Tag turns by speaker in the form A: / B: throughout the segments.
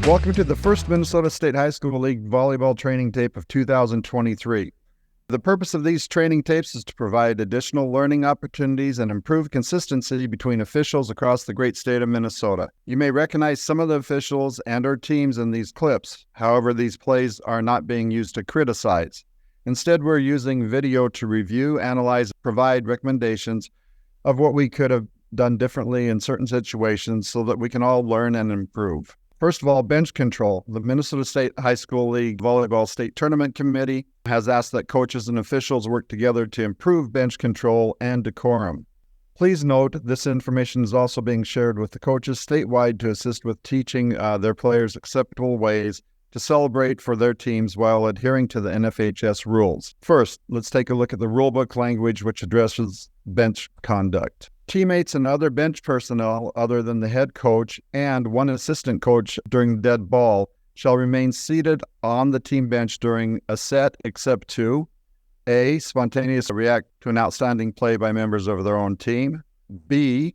A: Welcome to the first Minnesota State High School League volleyball training tape of 2023. The purpose of these training tapes is to provide additional learning opportunities and improve consistency between officials across the great state of Minnesota. You may recognize some of the officials and or teams in these clips. However, these plays are not being used to criticize. Instead, we're using video to review, analyze, and provide recommendations of what we could have done differently in certain situations so that we can all learn and improve. First of all, bench control. The Minnesota State High School League Volleyball State Tournament Committee has asked that coaches and officials work together to improve bench control and decorum. Please note, this information is also being shared with the coaches statewide to assist with teaching their players acceptable ways to celebrate for their teams while adhering to the MSHSL rules. First, let's take a look at the rulebook language which addresses bench conduct. Teammates and other bench personnel other than the head coach and one assistant coach during dead ball shall remain seated on the team bench during a set except to A. Spontaneously react to an outstanding play by members of their own team. B.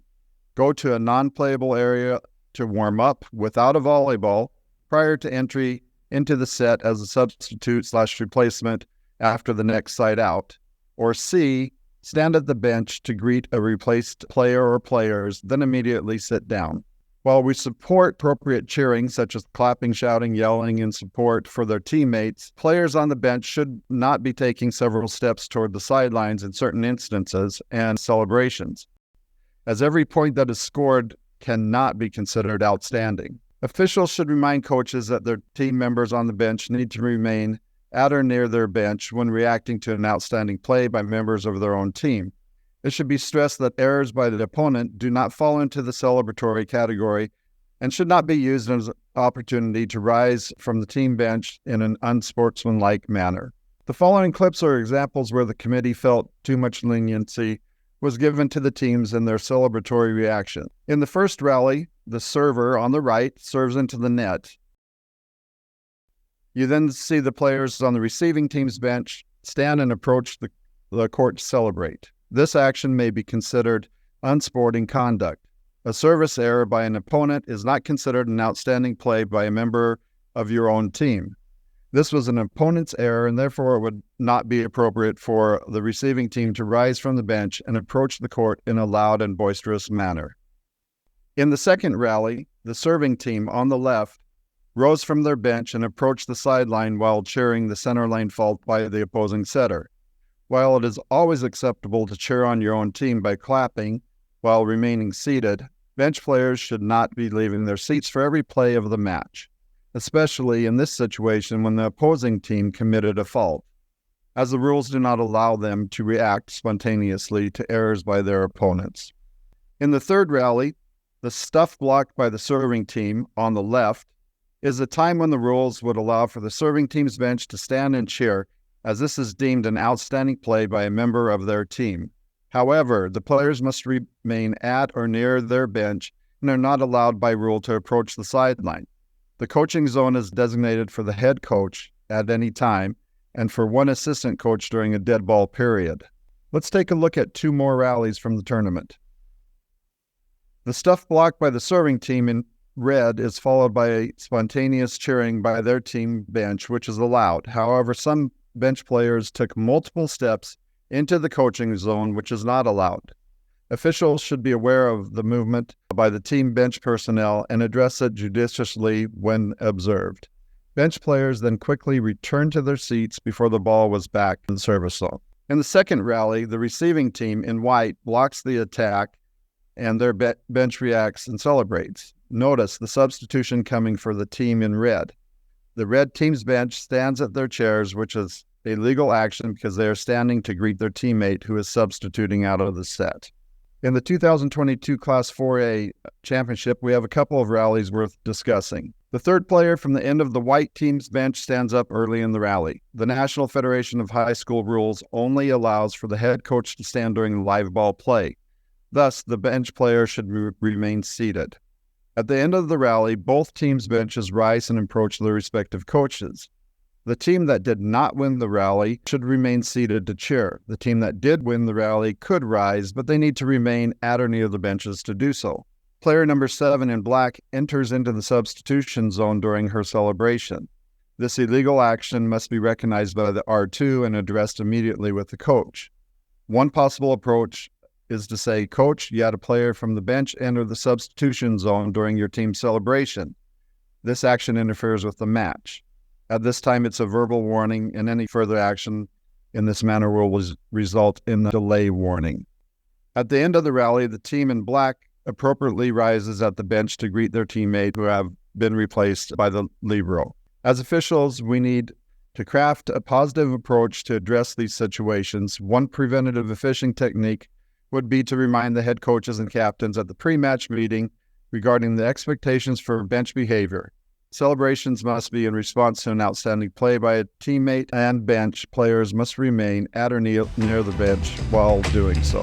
A: Go to a non-playable area to warm up without a volleyball prior to entry into the set as a substitute/replacement after the next side out. Or C. Stand at the bench to greet a replaced player or players, then immediately sit down. While we support appropriate cheering, such as clapping, shouting, yelling in support for their teammates, players on the bench should not be taking several steps toward the sidelines in certain instances and celebrations, as every point that is scored cannot be considered outstanding. Officials should remind coaches that their team members on the bench need to remain at or near their bench when reacting to an outstanding play by members of their own team. It should be stressed that errors by the opponent do not fall into the celebratory category and should not be used as an opportunity to rise from the team bench in an unsportsmanlike manner. The following clips are examples where the committee felt too much leniency was given to the teams in their celebratory reaction. In the first rally, the server on the right serves into the net. You then see the players on the receiving team's bench stand and approach the court to celebrate. This action may be considered unsporting conduct. A service error by an opponent is not considered an outstanding play by a member of your own team. This was an opponent's error, and therefore it would not be appropriate for the receiving team to rise from the bench and approach the court in a loud and boisterous manner. In the second rally, the serving team on the left rose from their bench and approached the sideline while cheering the center line fault by the opposing setter. While it is always acceptable to cheer on your own team by clapping while remaining seated, bench players should not be leaving their seats for every play of the match, especially in this situation when the opposing team committed a fault, as the rules do not allow them to react spontaneously to errors by their opponents. In the third rally, the stuff blocked by the serving team on the left is a time when the rules would allow for the serving team's bench to stand and cheer, as this is deemed an outstanding play by a member of their team. However, the players must remain at or near their bench and are not allowed by rule to approach the sideline. The coaching zone is designated for the head coach at any time and for one assistant coach during a dead ball period. Let's take a look at two more rallies from the tournament. The stuff blocked by the serving team in red is followed by spontaneous cheering by their team bench, which is allowed. However, some bench players took multiple steps into the coaching zone, which is not allowed. Officials should be aware of the movement by the team bench personnel and address it judiciously when observed. Bench players then quickly returned to their seats before the ball was back in the service zone. In the second rally, the receiving team in white blocks the attack and their bench reacts and celebrates. Notice the substitution coming for the team in red. The red team's bench stands at their chairs, which is a legal action because they are standing to greet their teammate who is substituting out of the set. In the 2022 Class 4A championship, we have a couple of rallies worth discussing. The third player from the end of the white team's bench stands up early in the rally. The National Federation of High School rules only allows for the head coach to stand during live ball play. Thus, the bench player should remain seated. At the end of the rally, both teams' benches rise and approach their respective coaches. The team that did not win the rally should remain seated to cheer. The team that did win the rally could rise, but they need to remain at or near the benches to do so. Player number 7 in black enters into the substitution zone during her celebration. This illegal action must be recognized by the R2 and addressed immediately with the coach. One possible approach is to say, "Coach, you had a player from the bench enter the substitution zone during your team celebration. This action interferes with the match." At this time, it's a verbal warning, and any further action in this manner will result in a delay warning. At the end of the rally, the team in black appropriately rises at the bench to greet their teammate who have been replaced by the libero. As officials, we need to craft a positive approach to address these situations. One preventative fishing technique would be to remind the head coaches and captains at the pre-match meeting regarding the expectations for bench behavior. Celebrations must be in response to an outstanding play by a teammate, and bench players must remain at or near the bench while doing so.